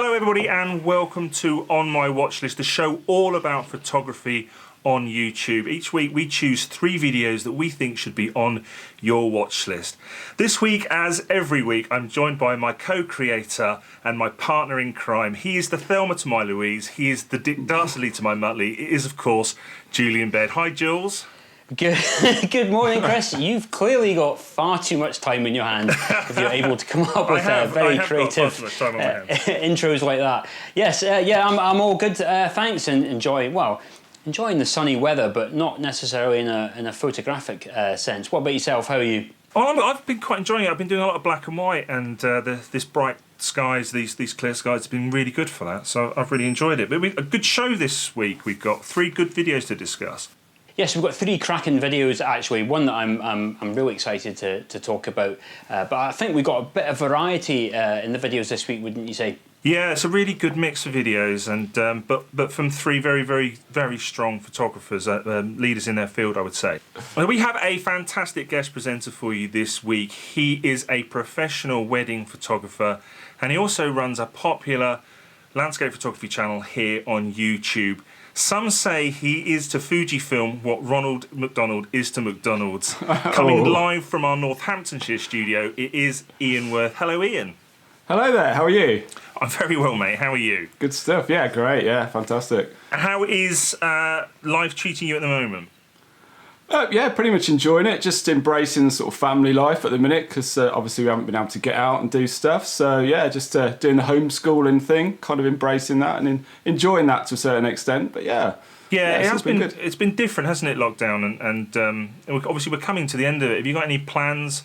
Hello everybody and welcome to On My Watch List, the show all about photography on YouTube. Each week we choose 3 videos that we think should be on your watch list. This week, as every week, I'm joined by my co-creator and my partner in crime. He is the Thelma to my Louise, he is the Dick Dastardly to my Muttley. It is, of course, Julian Baird. Hi, Jules. Good morning, Chris. You've clearly got far too much time in your hands if you're able to come up with very creative intros like that. Yes, I'm all good, thanks, and enjoying the sunny weather, but not necessarily in a photographic sense. What about yourself? How are you? Oh, I've been quite enjoying it. I've been doing a lot of black and white, and this bright skies, these clear skies, have been really good for that. So I've really enjoyed it. But a good show this week. We've got 3 good videos to discuss. Yes, we've got 3 cracking videos actually. One that I'm really excited to talk about. But I think we've got a bit of variety in the videos this week, wouldn't you say? Yeah, it's a really good mix of videos, and but from 3 very strong photographers, leaders in their field, I would say. We have a fantastic guest presenter for you this week. He is a professional wedding photographer, and he also runs a popular landscape photography channel here on YouTube. Some say he is to Fujifilm what Ronald McDonald is to McDonald's. Coming live from our Northamptonshire studio, it is Ian Worth. Hello, Ian. Hello there, how are you? I'm very well, mate. How are you? Good stuff, yeah, great, yeah, fantastic. How is life treating you at the moment? Yeah, pretty much enjoying it, just embracing sort of family life at the minute, because obviously we haven't been able to get out and do stuff, so yeah, just doing the homeschooling thing, kind of embracing that and enjoying that to a certain extent, but yeah. Yeah, it has been good. It's been different, hasn't it, lockdown, and obviously we're coming to the end of it. Have you got any plans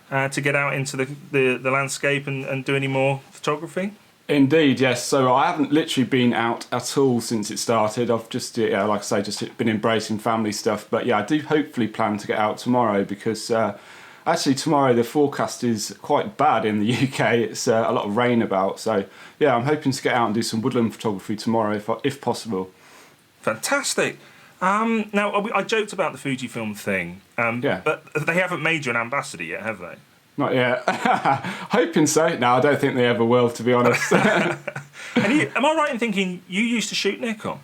to get out into the landscape and do any more photography? Indeed, yes. So I haven't literally been out at all since it started. I've just, like I say, just been embracing family stuff. But yeah, I do hopefully plan to get out tomorrow because actually tomorrow the forecast is quite bad in the UK. It's a lot of rain about. So yeah, I'm hoping to get out and do some woodland photography tomorrow if possible. Fantastic. Now, I joked about the Fujifilm thing, but they haven't made you an ambassador yet, have they? Not yet. Hoping so. No, I don't think they ever will, to be honest. Am I right in thinking you used to shoot Nikon?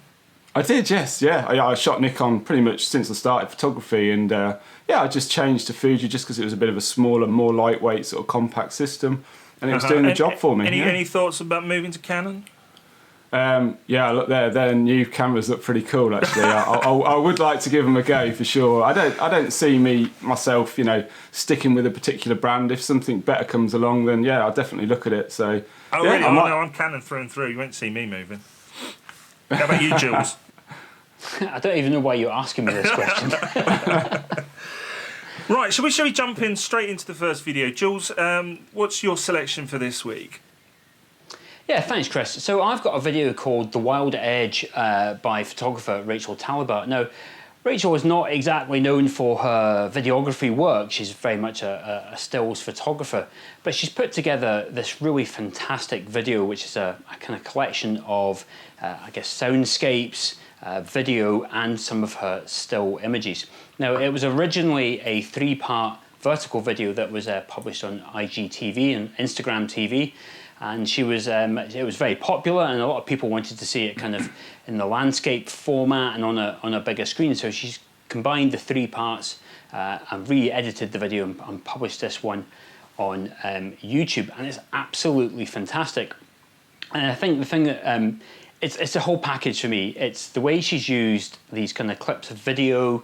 I did, yes, yeah. I shot Nikon pretty much since I started photography, and I just changed to Fuji just because it was a bit of a smaller, more lightweight sort of compact system, and it was doing the job for me. Any thoughts about moving to Canon? Look, their new cameras look pretty cool actually. I would like to give them a go for sure. I don't see myself, sticking with a particular brand. If something better comes along, then yeah, I'll definitely look at it. So. Oh yeah, really? No, I'm Canon through and through. You won't see me moving. How about you, Jules? I don't even know why you're asking me this question. Right, shall we jump in straight into the first video? Jules, what's your selection for this week? Yeah, thanks, Chris. So I've got a video called The Wild Edge by photographer Rachael Talibert. Now, Rachael is not exactly known for her videography work. She's very much a stills photographer, but she's put together this really fantastic video, which is a kind of collection of, soundscapes, video, and some of her still images. Now, it was originally a 3-part vertical video that was published on IGTV and Instagram TV. And she was, it was very popular, and a lot of people wanted to see it kind of in the landscape format and on a bigger screen. So she's combined the 3 parts and re-edited the video and published this one on YouTube, and it's absolutely fantastic. And I think the thing that it's a whole package for me. It's the way she's used these kind of clips of video.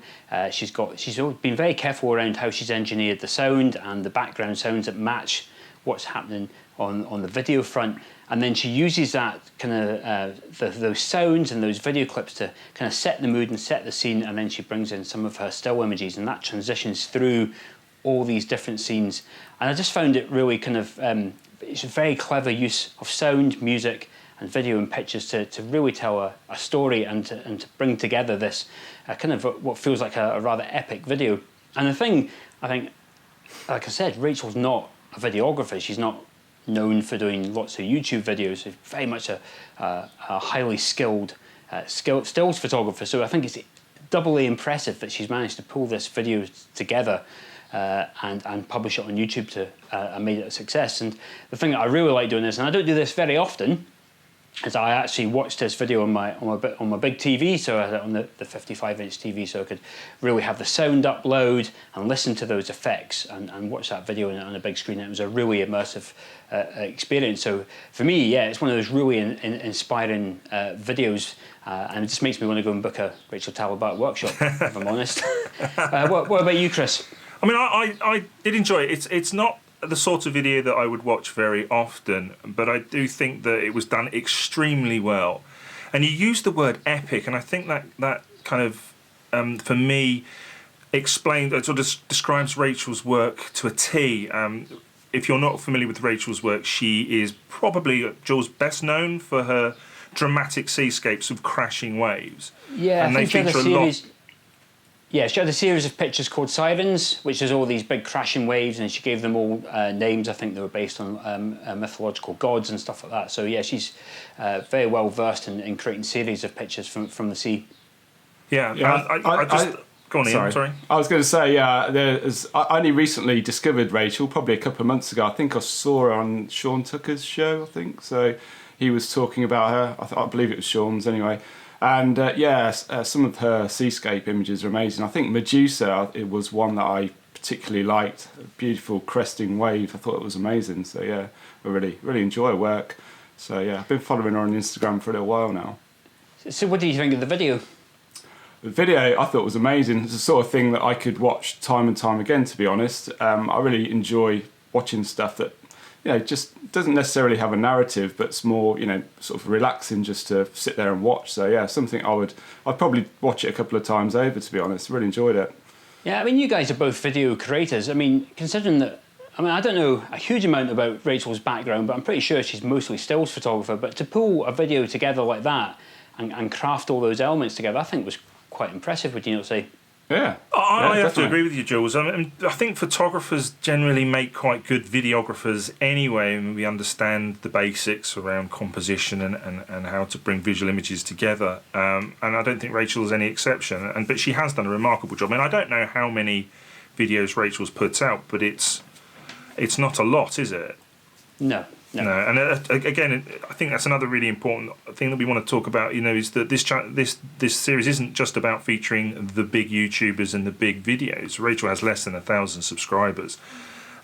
She's been very careful around how she's engineered the sound and the background sounds that match what's happening on the video front, and then she uses that kind of those sounds and those video clips to kind of set the mood and set the scene, and then she brings in some of her still images, and that transitions through all these different scenes. And I just found it really kind of it's a very clever use of sound, music, and video and pictures to really tell a story and to bring together this kind of what feels like a rather epic video. And the thing, I think, like I said, Rachel's not a videographer. She's not known for doing lots of YouTube videos. She's very much a highly skilled stills photographer. So I think it's doubly impressive that she's managed to pull this video together and publish it on YouTube and made it a success. And the thing that I really like doing this, and I don't do this very often, is I actually watched this video on my big TV, so I had it on the 55-inch TV, so I could really have the sound upload and listen to those effects and watch that video on a big screen. It was a really immersive experience. So for me, yeah, it's one of those really inspiring videos, and it just makes me want to go and book a Rachael Talibart workshop, if I'm honest. What about you, Chris? I mean, I did enjoy it. It's not the sort of video that I would watch very often, but I do think that it was done extremely well. And you used the word epic, and I think that kind of, for me, explained, sort of describes Rachael's work to a T. If you're not familiar with Rachael's work, she is probably, Jules, best known for her dramatic seascapes of crashing waves. Yeah, and I they think feature a lot. Yeah, she had a series of pictures called Sirens, which is all these big crashing waves, and she gave them all names. I think they were based on mythological gods and stuff like that. So yeah, she's very well versed in creating series of pictures from the sea. Yeah, I just go on, Ian. Sorry. I was going to say, I only recently discovered Rachael, probably a couple of months ago. I think I saw her on Sean Tucker's show. I think so. He was talking about her. I believe it was Sean's anyway. And some of her seascape images are amazing. I think Medusa, it was one that I particularly liked. A beautiful cresting wave. I thought it was amazing. So yeah, I really enjoy her work. So yeah, I've been following her on Instagram for a little while now. So what do you think of the video? The video I thought was amazing. It's the sort of thing that I could watch time and time again, to be honest. I really enjoy watching stuff that, just doesn't necessarily have a narrative, but it's more, sort of relaxing just to sit there and watch. So yeah, something I'd probably watch it a couple of times over, to be honest. Really enjoyed it. Yeah, I mean, you guys are both video creators. I mean, considering that, I don't know a huge amount about Rachael's background, but I'm pretty sure she's mostly stills photographer. But to pull a video together like that and craft all those elements together, I think was quite impressive, would you not say? Yeah. I have to agree with you, Jules. I think photographers generally make quite good videographers anyway, and we understand the basics around composition and how to bring visual images together. And I don't think Rachael is any exception. But she has done a remarkable job. I mean, I don't know how many videos Rachael's put out, but it's not a lot, is it? No. And again, I think that's another really important thing that we want to talk about. Is that this series isn't just about featuring the big YouTubers and the big videos. Rachael has less than 1,000 subscribers,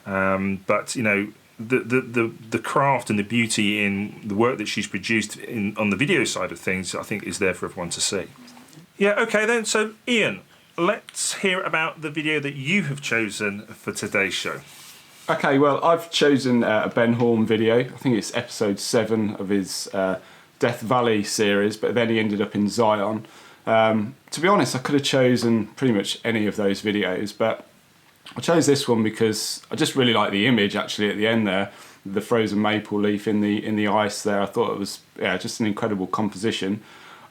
but the craft and the beauty in the work that she's produced on the video side of things, I think, is there for everyone to see. Yeah. Okay then. So Ian, let's hear about the video that you have chosen for today's show. Okay, well, I've chosen a Ben Horne video. I think it's episode 7 of his Death Valley series, but then he ended up in Zion. To be honest, I could have chosen pretty much any of those videos, but I chose this one because I just really like the image, actually, at the end there, the frozen maple leaf in the ice there. I thought it was just an incredible composition.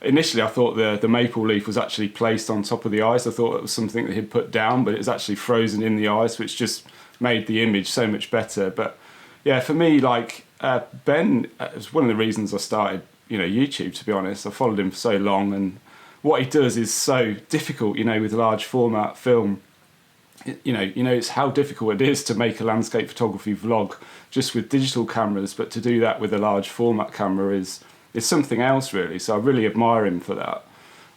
Initially, I thought the maple leaf was actually placed on top of the ice. I thought it was something that he'd put down, but it was actually frozen in the ice, which just made the image so much better. But yeah, for me, Ben was one of the reasons I started YouTube, to be honest. I followed him for so long, and what he does is so difficult, with large format film. It's how difficult it is to make a landscape photography vlog just with digital cameras, but to do that with a large format camera is something else, really. So I really admire him for that.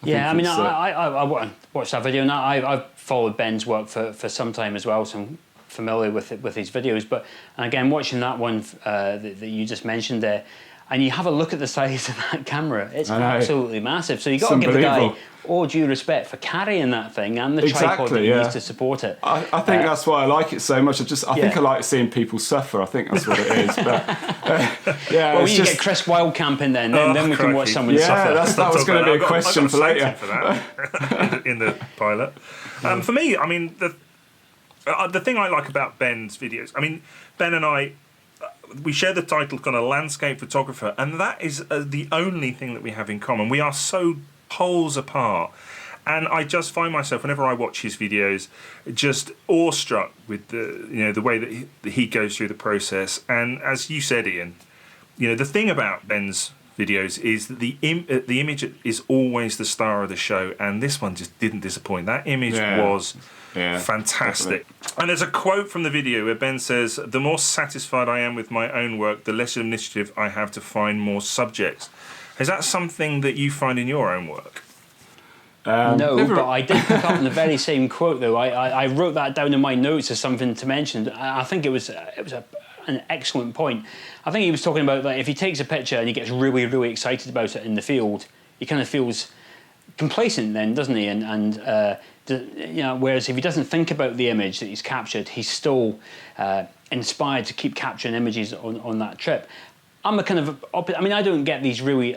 I watched that video, and I've followed Ben's work for some time as well, so I'm familiar with his videos. But and again, watching that one that you just mentioned there, and you have a look at the size of that camera, it's absolutely massive. So you've got to give the guy all due respect for carrying that thing and the tripod that he needs to support it. I think that's why I like it so much. I think I like seeing people suffer. I think that's what it is. But well, you get Chris Wildcamp in there, and then we can watch someone suffer. That was going to be a question for later. For that in the pilot. For me, I mean, the thing I like about Ben's videos, I mean, Ben and I, we share the title kind of landscape photographer, and that is the only thing that we have in common. We are so poles apart, and I just find myself, whenever I watch his videos, just awestruck with the way that he goes through the process. And as you said, Ian, the thing about Ben's videos is that the image is always the star of the show, and this one just didn't disappoint. That image was fantastic. Definitely. And there's a quote from the video where Ben says, "The more satisfied I am with my own work, the less initiative I have to find more subjects." Is that something that you find in your own work? No, but I did pick up on the very same quote, though. I wrote that down in my notes as something to mention. I think it was an excellent point. I think he was talking about that if he takes a picture and he gets really, really excited about it in the field, he kind of feels complacent then, doesn't he? Whereas if he doesn't think about the image that he's captured, he's still inspired to keep capturing images on that trip. I'm a kind of I don't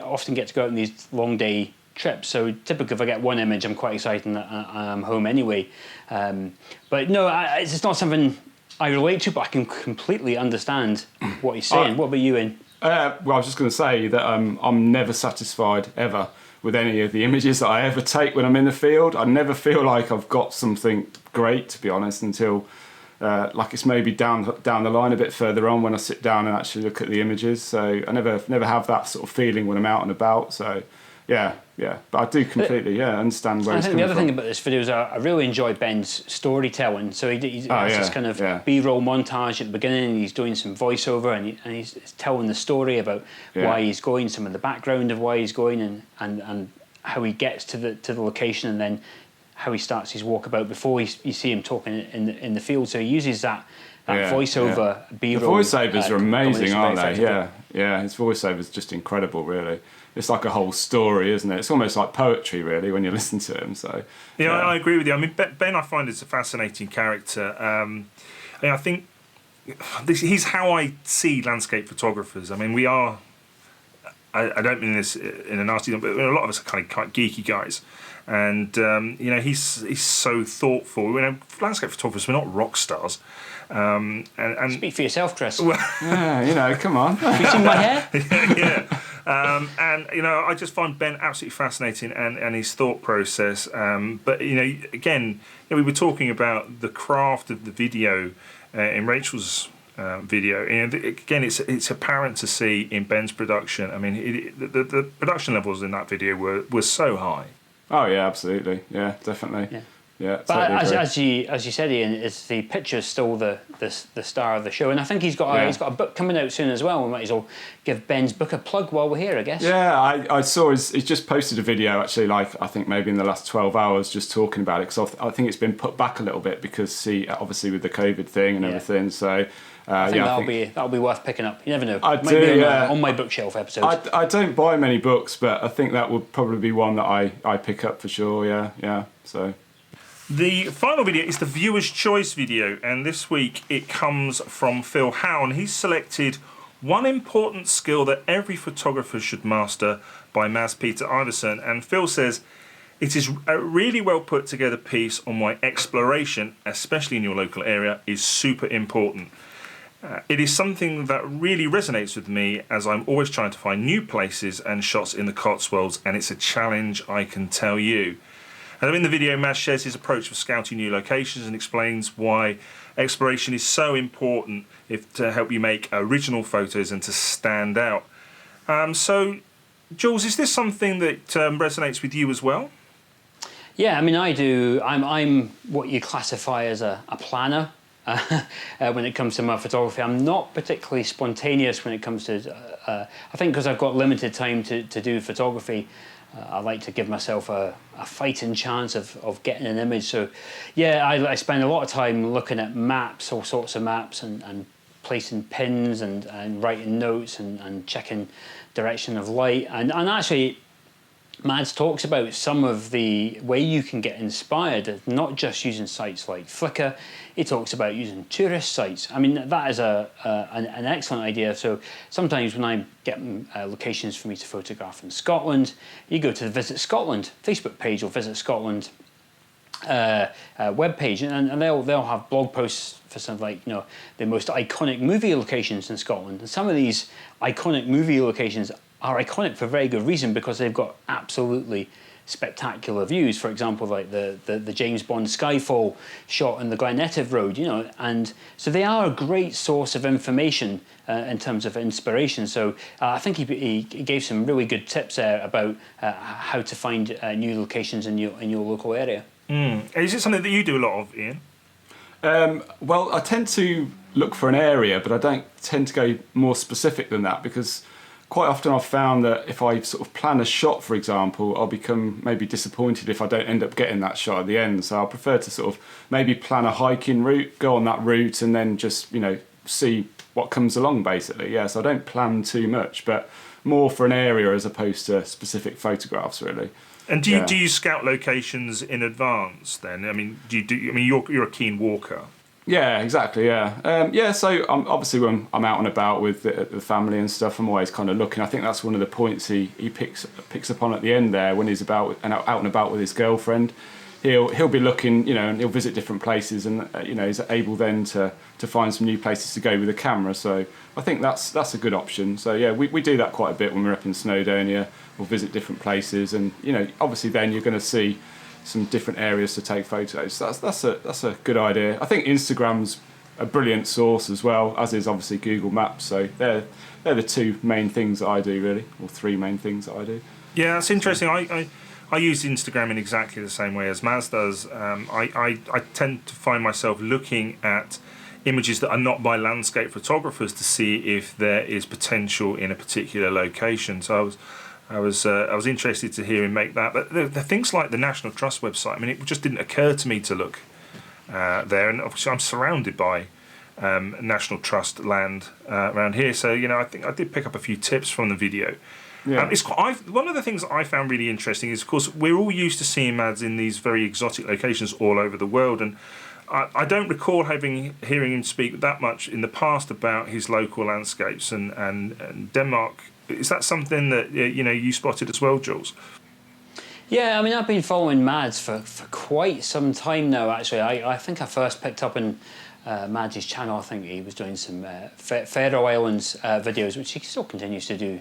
often get to go out on these long day trips, so typically if I get one image I'm quite excited and I'm home anyway. But no, it's not something I relate to, but I can completely understand what he's saying. What about you, Ian? Well, I was just going to say that I'm never satisfied ever with any of the images that I ever take when I'm in the field. I never feel like I've got something great, to be honest, until like it's maybe down the line a bit further on when I sit down and actually look at the images. So I never have that sort of feeling when I'm out and about. So yeah. But I do completely understand where he's coming from. I think the other thing about this video is I really enjoy Ben's storytelling. So he's this kind of B-roll montage at the beginning. He's doing some voiceover and he's telling the story about why he's going, some of the background of why he's going, and how he gets to the location, and then how he starts his walkabout before you see him talking in the field. So he uses that voiceover B-roll. The voiceovers are amazing, aren't they? Yeah. His voiceover is just incredible, really. It's like a whole story, isn't it? It's almost like poetry, really, when you listen to him. So I agree with you. I mean, Ben, I find is a fascinating character. I think he's how I see landscape photographers. I mean, we are. I don't mean this in a nasty way, but a lot of us are kind of geeky guys, and he's so thoughtful. Landscape photographers, we're not rock stars. And speak for yourself, Chris. Well, come on. Have you seen my hair? Yeah. I just find Ben absolutely fascinating and his thought process. But again, we were talking about the craft of the video in Rachel's video. Again, it's apparent to see in Ben's production. I mean, the production levels in that video were so high. Oh yeah, absolutely. Yeah, definitely. Yeah, but as you said, Ian, the picture's still the star of the show, and I think he's got a book coming out soon as well. We might as well give Ben's book a plug while we're here, I guess. Yeah, I saw he's just posted a video actually, like I think maybe in the last 12 hours, just talking about it, because I think it's been put back a little bit because obviously with the COVID thing and everything. So I think that'll be worth picking up. You never know. I do. Be on my bookshelf episode. I don't buy many books, but I think that would probably be one that I pick up for sure. Yeah. So. The final video is the viewer's choice video, and this week it comes from Phil Howe. He's selected One Important Skill That Every Photographer Should Master by Mads Peter Iverson. And Phil says, it is a really well put together piece on why exploration, especially in your local area, is super important. It is something that really resonates with me, as I'm always trying to find new places and shots in the Cotswolds, and it's a challenge, I can tell you. And in the video, Mads shares his approach for scouting new locations and explains why exploration is so important to help you make original photos and to stand out. So, Jules, is this something that resonates with you as well? Yeah, I mean, I do. I'm what you classify as a planner when it comes to my photography. I'm not particularly spontaneous when it comes to. I think because I've got limited time to do photography. I like to give myself a fighting chance of getting an image. So, yeah, I spend a lot of time looking at maps, all sorts of maps, and placing pins and writing notes and checking direction of light. And actually, Mads talks about some of the way you can get inspired, not just using sites like Flickr. He talks about using tourist sites. I mean, that is an excellent idea. So sometimes when I'm getting locations for me to photograph in Scotland, you go to the Visit Scotland Facebook page or Visit Scotland web page, and they'll have blog posts for something like the most iconic movie locations in Scotland. And some of these iconic movie locations are iconic for very good reason, because they've got absolutely spectacular views. For example, like the James Bond Skyfall shot on the Glenetiv Road, you know, and so they are a great source of information in terms of inspiration. So I think he gave some really good tips there about how to find new locations in your local area. Is it something that you do a lot of, Ian? Well, I tend to look for an area, but I don't tend to go more specific than that, because quite often I've found that if I sort of plan a shot, for example, I'll become maybe disappointed if I don't end up getting that shot at the end. So I prefer to sort of maybe plan a hiking route, go on that route, and then just, you know, see what comes along, basically. Yeah, so I don't plan too much, but more for an area as opposed to specific photographs, really. And do you scout locations in advance then? I mean, you're a keen walker. Yeah, exactly. Yeah, so obviously when I'm out and about with the family and stuff, I'm always kind of looking. I think that's one of the points he picks up on at the end there when he's out and about with his girlfriend. He'll be looking, you know, and he'll visit different places, and you know, he's able then to find some new places to go with the camera. So I think that's a good option. So yeah, we do that quite a bit when we're up in Snowdonia. We'll visit different places, and you know, obviously then you're going to see some different areas to take photos. So that's a good idea. I think Instagram's a brilliant source as well, as is obviously Google Maps. So they're the two main things that I do, really, or three main things that I do. Yeah, that's interesting. I use Instagram in exactly the same way as Maz does. I tend to find myself looking at images that are not by landscape photographers to see if there is potential in a particular location. So I was interested to hear him make that. But the things like the National Trust website, I mean, it just didn't occur to me to look there. And obviously I'm surrounded by National Trust land around here. So, you know, I think I did pick up a few tips from the video. Yeah. One of the things that I found really interesting is, of course, we're all used to seeing Mads in these very exotic locations all over the world. And I don't recall hearing him speak that much in the past about his local landscapes and Denmark. Is that something that you know you spotted as well, Jules? Yeah, I mean, I've been following Mads for quite some time now, actually. I think I first picked up on Mads' channel. I think he was doing some Faroe Islands videos, which he still continues to do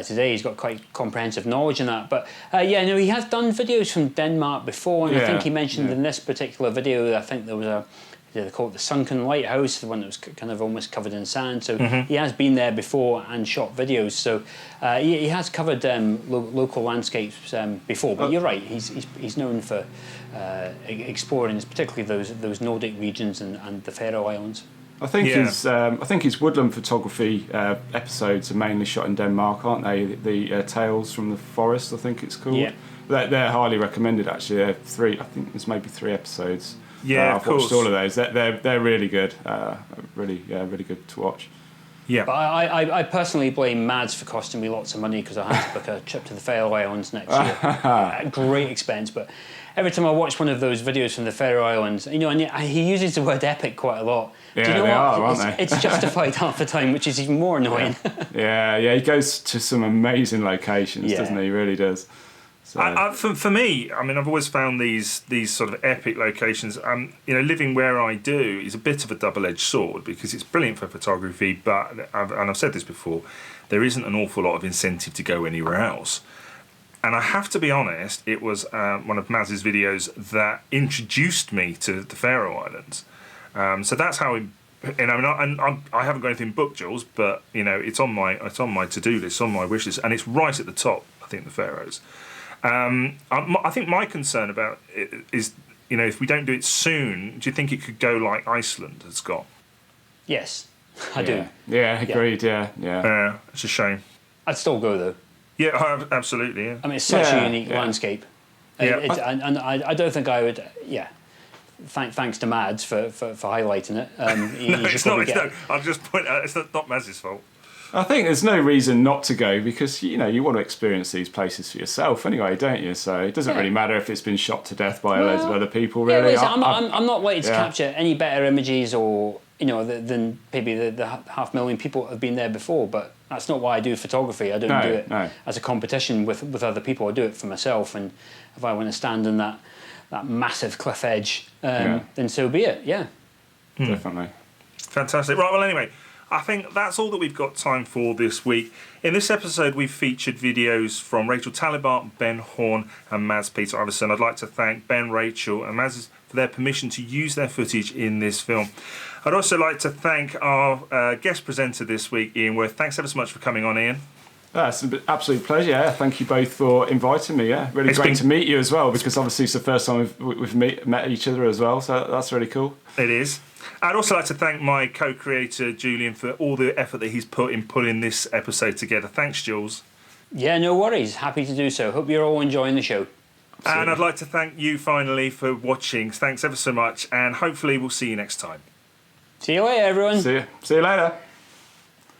today. He's got quite comprehensive knowledge in that. But yeah, no, he has done videos from Denmark before, and I think he mentioned in this particular video, I think there was they call it the Sunken Lighthouse, the one that was kind of almost covered in sand. So he has been there before and shot videos. So he has covered local landscapes before. But you're right, he's known for exploring, particularly those Nordic regions and the Faroe Islands. I think his woodland photography episodes are mainly shot in Denmark, aren't they? The Tales from the Forest, I think it's called. Yeah. They're highly recommended, actually. They're three. I think there's maybe 3 episodes. Yeah, I've watched all of those. They're really good. Really good to watch. Yeah. But I personally blame Mads for costing me lots of money, because I had to book a trip to the Faroe Islands next year at great expense. But every time I watch one of those videos from the Faroe Islands, you know, and he uses the word epic quite a lot. Yeah, do you know they what? are, aren't they? It's justified half the time, which is even more annoying. Yeah, he goes to some amazing locations, doesn't he? He really does. So. For me, I mean, I've always found these sort of epic locations. You know, living where I do is a bit of a double-edged sword, because it's brilliant for photography, but I've said this before, there isn't an awful lot of incentive to go anywhere else. And I have to be honest, it was one of Maz's videos that introduced me to the Faroe Islands. So that's how. And I haven't got anything booked, Jules, but you know, it's on my to-do list, on my wish list, and it's right at the top. I think the Faroes. I think my concern about it is, you know, if we don't do it soon, do you think it could go like Iceland has got? Yes, I do. Yeah, agreed. Yeah. It's a shame. I'd still go though. Yeah, absolutely. Yeah. I mean, it's such a unique landscape. Yeah. And I don't think I would. Yeah. Thanks to Mads for highlighting it. I'll just point out it's not Mads' fault. I think there's no reason not to go, because you know you want to experience these places for yourself anyway, don't you? So it doesn't really matter if it's been shot to death by loads of other people. Really, I'm not likely to capture any better images or than maybe the 500,000 people that have been there before. But that's not why I do photography. I don't do it as a competition with other people. I do it for myself. And if I want to stand on that massive cliff edge, then so be it. Yeah, definitely. Fantastic. Right. Well, anyway, I think that's all that we've got time for this week. In this episode, we've featured videos from Rachael Talibart, Ben Horne and Mads Peter Iversen. I'd like to thank Ben, Rachael and Mads for their permission to use their footage in this film. I'd also like to thank our guest presenter this week, Ian Worth. Thanks ever so much for coming on, Ian. It's an absolute pleasure. Yeah. Thank you both for inviting me. Yeah, really great to meet you as well, because obviously it's the first time we've met each other as well. So that's really cool. It is. I'd also like to thank my co-creator Julian for all the effort that he's put in putting this episode together. Thanks, Jules. Yeah, no worries. Happy to do so. Hope you're all enjoying the show. Absolutely. And I'd like to thank you finally for watching. Thanks ever so much, and hopefully we'll see you next time. See you later, everyone. See you later.